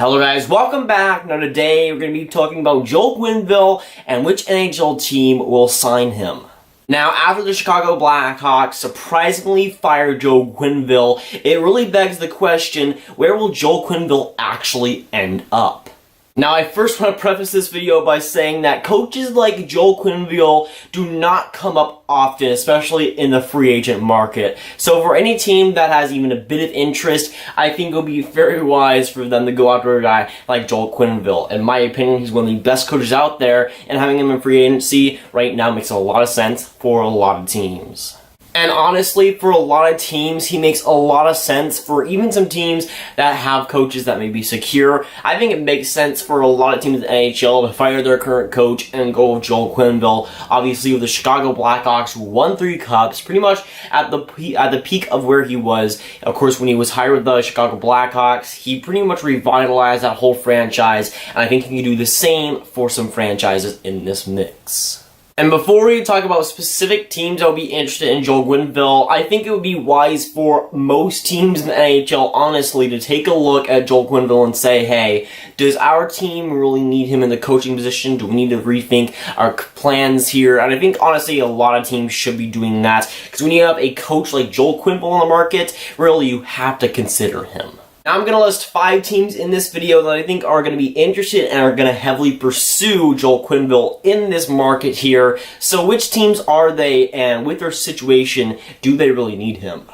Hello guys, welcome back. Now today we're going to be talking about Joel Quenneville and which NHL team will sign him. Now, after the Chicago Blackhawks surprisingly fired Joel Quenneville, it really begs the question, where will Joel Quenneville actually end up? Now, I first want to preface this video by saying that coaches like Joel Quenneville do not come up often, especially in the free agent market. So for any team that has even a bit of interest, I think it would be very wise for them to go after a guy like Joel Quenneville. In my opinion, he's one of the best coaches out there, and having him in free agency right now makes a lot of sense for a lot of teams. And honestly, for a lot of teams, he makes a lot of sense. For even some teams that have coaches that may be secure, I think it makes sense for a lot of teams in the NHL to fire their current coach and go with Joel Quenneville. Obviously, with the Chicago Blackhawks, who won 3 cups, pretty much at the peak of where he was. Of course, when he was hired with the Chicago Blackhawks, he pretty much revitalized that whole franchise, and I think he can do the same for some franchises in this mix. And before we talk about specific teams that will be interested in Joel Quenneville, I think it would be wise for most teams in the NHL, honestly, to take a look at Joel Quenneville and say, hey, does our team really need him in the coaching position? Do we need to rethink our plans here? And I think, honestly, a lot of teams should be doing that, because when you have a coach like Joel Quenneville on the market, really, you have to consider him. Now, I'm going to list 5 teams in this video that I think are going to be interested and are going to heavily pursue Joel Quenneville in this market here. So which teams are they, and with their situation, do they really need him?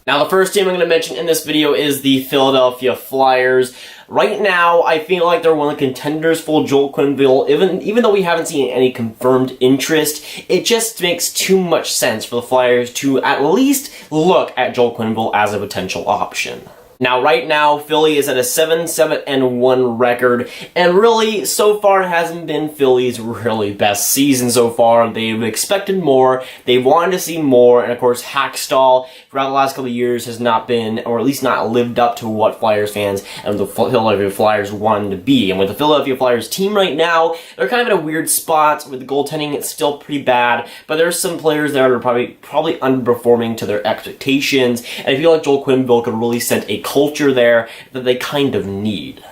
Now, the first team I'm going to mention in this video is the Philadelphia Flyers. Right now, I feel like they're one of the contenders for Joel Quenneville. Even though we haven't seen any confirmed interest, it just makes too much sense for the Flyers to at least look at Joel Quenneville as a potential option. Now, right now, Philly is at a 7-7-1 record, and really, so far, it hasn't been Philly's really best season so far. They've expected more, they've wanted to see more, and of course, Hackstall, throughout the last couple of years, has not been, or at least not lived up to what Flyers fans and the Philadelphia Flyers wanted to be. And with the Philadelphia Flyers team right now, they're kind of in a weird spot. With the goaltending, it's still pretty bad, but there's some players there that are probably underperforming to their expectations, and I feel like Joel Quenneville could really set a culture there that they kind of need.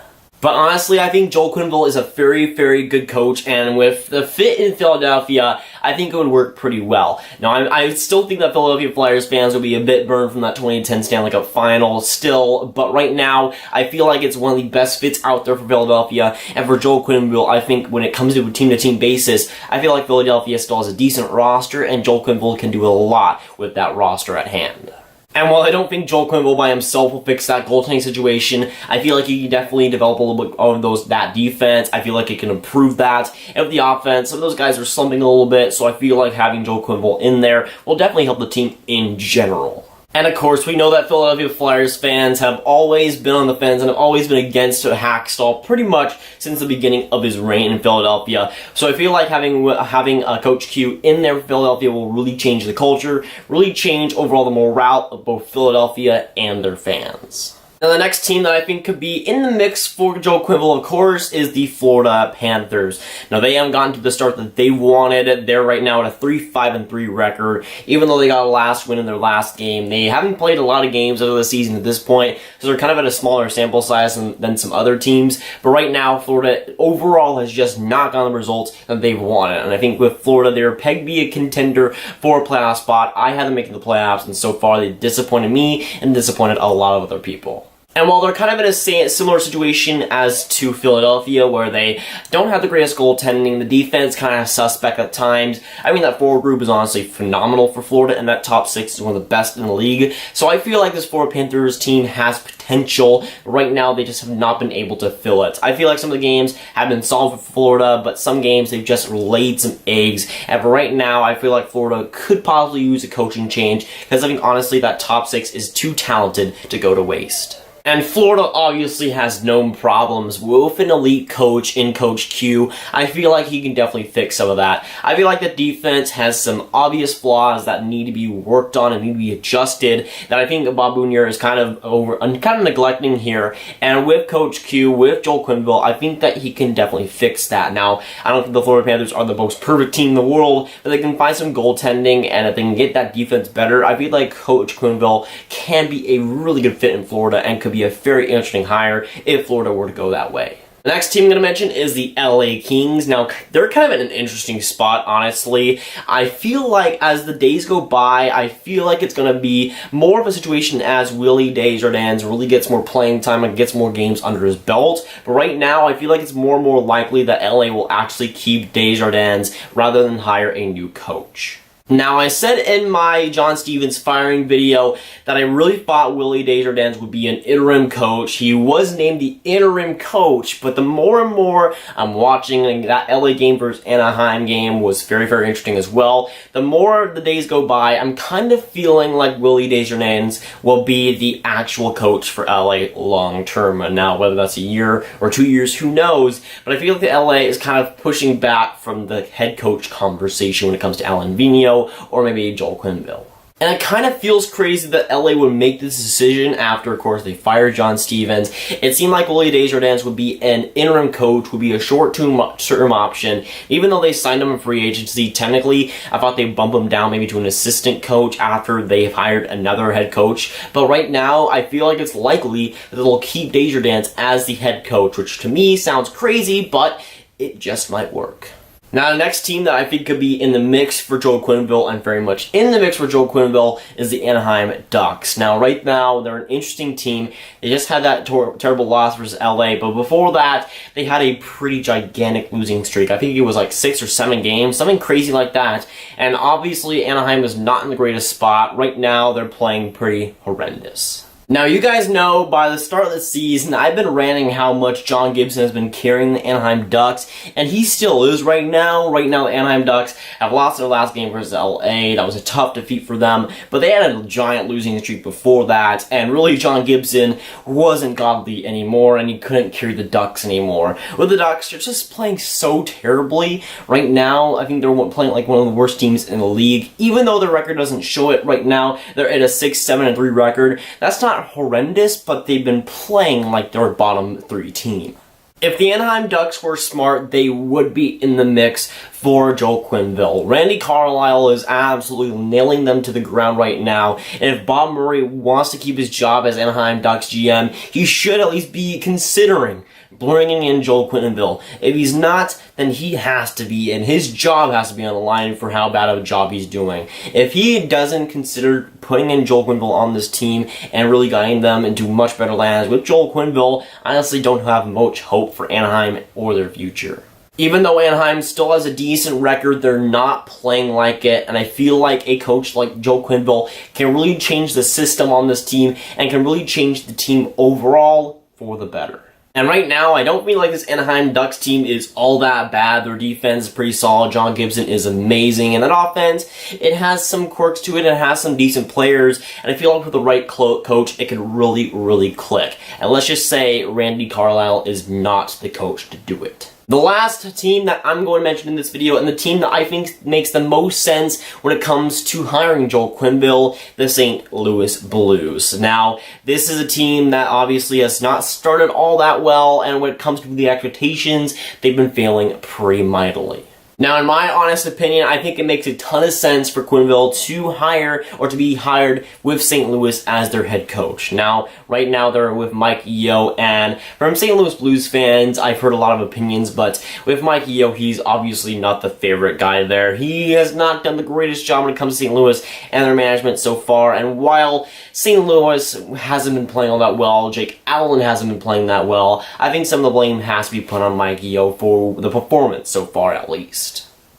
But honestly, I think Joel Quenneville is a very, very good coach, and with the fit in Philadelphia, I think it would work pretty well. Now, I still think that Philadelphia Flyers fans will be a bit burned from that 2010 Stanley Cup final still, but right now, I feel like it's one of the best fits out there for Philadelphia, and for Joel Quenneville, I think when it comes to a team-to-team basis, I feel like Philadelphia still has a decent roster, and Joel Quenneville can do a lot with that roster at hand. And while I don't think Joel Quenneville by himself will fix that goaltending situation, I feel like he can definitely develop a little bit of that defense. I feel like he can improve that. And with the offense, some of those guys are slumping a little bit, so I feel like having Joel Quenneville in there will definitely help the team in general. And of course, we know that Philadelphia Flyers fans have always been on the fence and have always been against Hackstall pretty much since the beginning of his reign in Philadelphia. So I feel like having Coach Q in there for Philadelphia will really change the culture, really change overall the morale of both Philadelphia and their fans. Now, the next team that I think could be in the mix for Joel Quenneville, of course, is the Florida Panthers. Now, they haven't gotten to the start that they wanted. They're right now at a 3-5-3 record. Even though they got a last win in their last game, they haven't played a lot of games over the season at this point, so they're kind of at a smaller sample size than some other teams. But right now, Florida overall has just not gotten the results that they've wanted. And I think with Florida, they're pegged to be a contender for a playoff spot. I had them making the playoffs, and so far, they disappointed me and disappointed a lot of other people. And while they're kind of in a similar situation as to Philadelphia, where they don't have the greatest goaltending, the defense kind of suspect at times. I mean, that forward group is honestly phenomenal for Florida, and that top 6 is one of the best in the league. So I feel like this Florida Panthers team has potential. Right now, they just have not been able to fill it. I feel like some of the games have been solved for Florida, but some games they've just laid some eggs. And for right now, I feel like Florida could possibly use a coaching change, because I think honestly that top 6 is too talented to go to waste. And Florida obviously has no problems with an elite coach in Coach Q. I feel like he can definitely fix some of that. I feel like the defense has some obvious flaws that need to be worked on and need to be adjusted that I think Bob Boughner is kind of neglecting here. And with Coach Q, with Joel Quenneville, I think that he can definitely fix that. Now, I don't think the Florida Panthers are the most perfect team in the world, but they can find some goaltending, and if they can get that defense better, I feel like Coach Quenneville can be a really good fit in Florida and could be be a very interesting hire if Florida were to go that way. The next team I'm going to mention is the LA Kings. Now, they're kind of in an interesting spot, honestly. I feel like as the days go by, I feel like it's going to be more of a situation as Willie Desjardins really gets more playing time and gets more games under his belt. But right now, I feel like it's more and more likely that LA will actually keep Desjardins rather than hire a new coach. Now, I said in my John Stevens firing video that I really thought Willie Desjardins would be an interim coach. He was named the interim coach, but the more and more I'm watching, and that LA game versus Anaheim game was very, very interesting as well, the more the days go by, I'm kind of feeling like Willie Desjardins will be the actual coach for LA long term. And now, whether that's a year or 2 years, who knows? But I feel like the LA is kind of pushing back from the head coach conversation when it comes to Alan Vigneault or maybe Joel Quenneville. And it kind of feels crazy that LA would make this decision after, of course, they fired John Stevens. It seemed like Willie Desjardins would be an interim coach, would be a short-term option. Even though they signed him in free agency, technically, I thought they'd bump him down maybe to an assistant coach after they've hired another head coach. But right now, I feel like it's likely that they'll keep Desjardins as the head coach, which to me sounds crazy, but it just might work. Now, the next team that I think could be in the mix for Joel Quenneville and very much in the mix for Joel Quenneville is the Anaheim Ducks. Now, right now, they're an interesting team. They just had that terrible loss versus LA, but before that, they had a pretty gigantic losing streak. I think it was like 6 or 7 games, something crazy like that. And obviously, Anaheim is not in the greatest spot. Right now, they're playing pretty horrendous. Now, you guys know by the start of the season, I've been ranting how much John Gibson has been carrying the Anaheim Ducks, and he still is right now. Right now, the Anaheim Ducks have lost their last game versus LA. That was a tough defeat for them, but they had a giant losing streak before that, and really, John Gibson wasn't godly anymore, and he couldn't carry the Ducks anymore. With the Ducks, they're just playing so terribly. Right now, I think they're playing like one of the worst teams in the league. Even though their record doesn't show it right now, they're at a 6-7-3 record. That's not horrendous, but they've been playing like they're a bottom 3 team. If the Anaheim Ducks were smart, they would be in the mix for Joel Quenneville. Randy Carlyle is absolutely nailing them to the ground right now, and if Bob Murray wants to keep his job as Anaheim Ducks GM, he should at least be considering bringing in Joel Quenneville. If he's not, then he has to be, and his job has to be on the line for how bad of a job he's doing. If he doesn't consider putting in Joel Quenneville on this team and really guiding them into much better lands with Joel Quenneville, I honestly don't have much hope for Anaheim or their future. Even though Anaheim still has a decent record, they're not playing like it, and I feel like a coach like Joel Quenneville can really change the system on this team and can really change the team overall for the better. And right now, I don't feel like this Anaheim Ducks team is all that bad. Their defense is pretty solid. John Gibson is amazing. And that offense, it has some quirks to it. It has some decent players. And I feel like with the right coach, it could really, really click. And let's just say Randy Carlyle is not the coach to do it. The last team that I'm going to mention in this video, and the team that I think makes the most sense when it comes to hiring Joel Quenneville, the St. Louis Blues. Now, this is a team that obviously has not started all that well, and when it comes to the expectations, they've been failing pretty mightily. Now, in my honest opinion, I think it makes a ton of sense for Quenneville to hire or to be hired with St. Louis as their head coach. Now, right now they're with Mike Yeo, and from St. Louis Blues fans, I've heard a lot of opinions, but with Mike Yeo, he's obviously not the favorite guy there. He has not done the greatest job when it comes to St. Louis and their management so far, and while St. Louis hasn't been playing all that well, Jake Allen hasn't been playing that well, I think some of the blame has to be put on Mike Yeo for the performance so far, at least.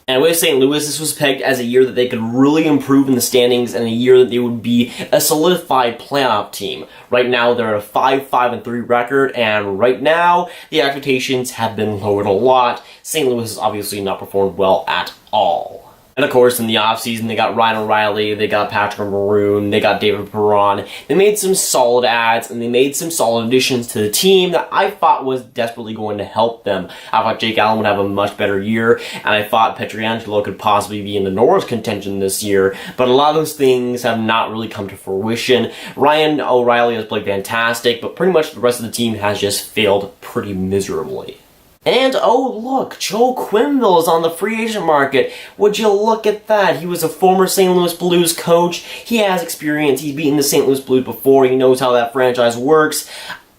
And with St. Louis, this was pegged as a year that they could really improve in the standings and a year that they would be a solidified playoff team. Right now, they're at a 5-5-3 record, and right now, the expectations have been lowered a lot. St. Louis has obviously not performed well at all. And of course, in the offseason, they got Ryan O'Reilly, they got Patrick Maroon, they got David Perron. They made some solid adds, and they made some solid additions to the team that I thought was desperately going to help them. I thought Jake Allen would have a much better year, and I thought Pietrangelo could possibly be in the Norris contention this year, but a lot of those things have not really come to fruition. Ryan O'Reilly has played fantastic, but pretty much the rest of the team has just failed pretty miserably. And oh look, Joel Quenneville is on the free agent market. Would you look at that? He was a former St. Louis Blues coach. He has experience. He's beaten the St. Louis Blues before. He knows how that franchise works.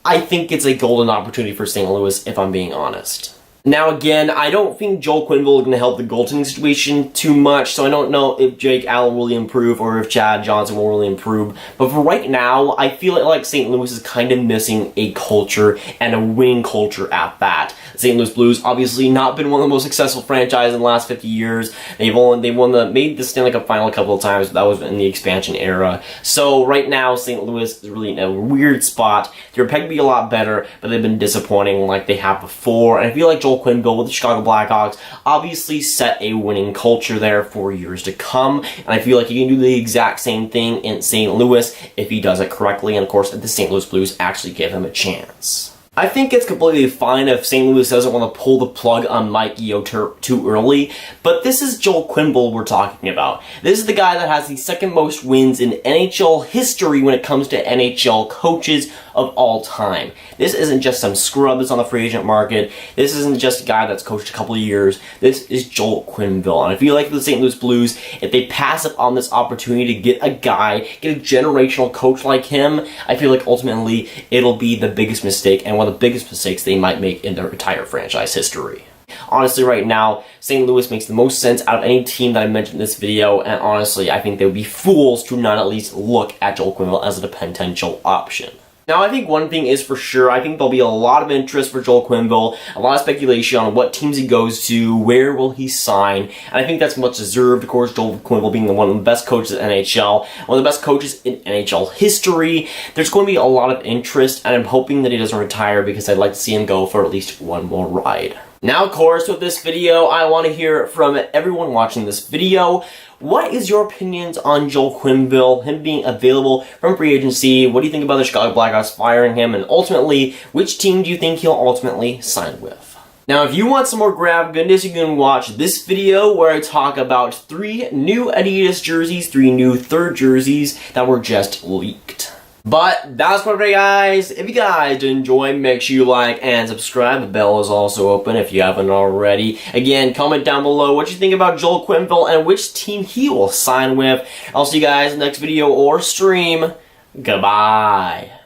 I think it's a golden opportunity for St. Louis, if I'm being honest. Now again, I don't think Joel Quenneville is going to help the goaltending situation too much, so I don't know if Jake Allen will really improve or if Chad Johnson will really improve. But for right now, I feel like St. Louis is kind of missing a culture and a winning culture at that. The St. Louis Blues obviously not been one of the most successful franchises in the made the Stanley Cup final a couple of times, but that was in the expansion era. So right now, St. Louis is really in a weird spot. They're pegged to be a lot better, but they've been disappointing like they have before. And I feel like Joel Quenneville with the Chicago Blackhawks obviously set a winning culture there for years to come, and I feel like he can do the exact same thing in St. Louis if he does it correctly, and of course if the St. Louis Blues actually give him a chance. I think it's completely fine if St. Louis doesn't want to pull the plug on Mike Yeo too early, but this is Joel Quenneville we're talking about. This is the guy that has the second most wins in NHL history when it comes to NHL coaches of all time. This isn't just some scrub that's on the free agent market. This isn't just a guy that's coached a couple of years. This is Joel Quenneville, and I feel like for the St. Louis Blues, if they pass up on this opportunity to get a generational coach like him, I feel like ultimately it'll be the biggest mistake and one of the biggest mistakes they might make in their entire franchise history. Honestly, right now, St. Louis makes the most sense out of any team that I mentioned in this video, and honestly, I think they would be fools to not at least look at Joel Quenneville as a potential option. Now, I think one thing is for sure, I think there'll be a lot of interest for Joel Quenneville, a lot of speculation on what teams he goes to, where will he sign, and I think that's much deserved. Of course, Joel Quenneville being one of the best coaches in NHL, one of the best coaches in NHL history. There's going to be a lot of interest, and I'm hoping that he doesn't retire because I'd like to see him go for at least one more ride. Now, of course, with this video, I want to hear from everyone watching this video. What is your opinions on Joel Quenneville, him being available from free agency? What do you think about the Chicago Blackhawks firing him? And ultimately, which team do you think he'll ultimately sign with? Now, if you want some more grab goodness, you can watch this video where I talk about 3 new Adidas jerseys, 3 new third jerseys that were just leaked. But that's for today, guys. If you guys did enjoy, make sure you like and subscribe. The bell is also open if you haven't already. Again, comment down below what you think about Joel Quenneville and which team he will sign with. I'll see you guys in the next video or stream. Goodbye.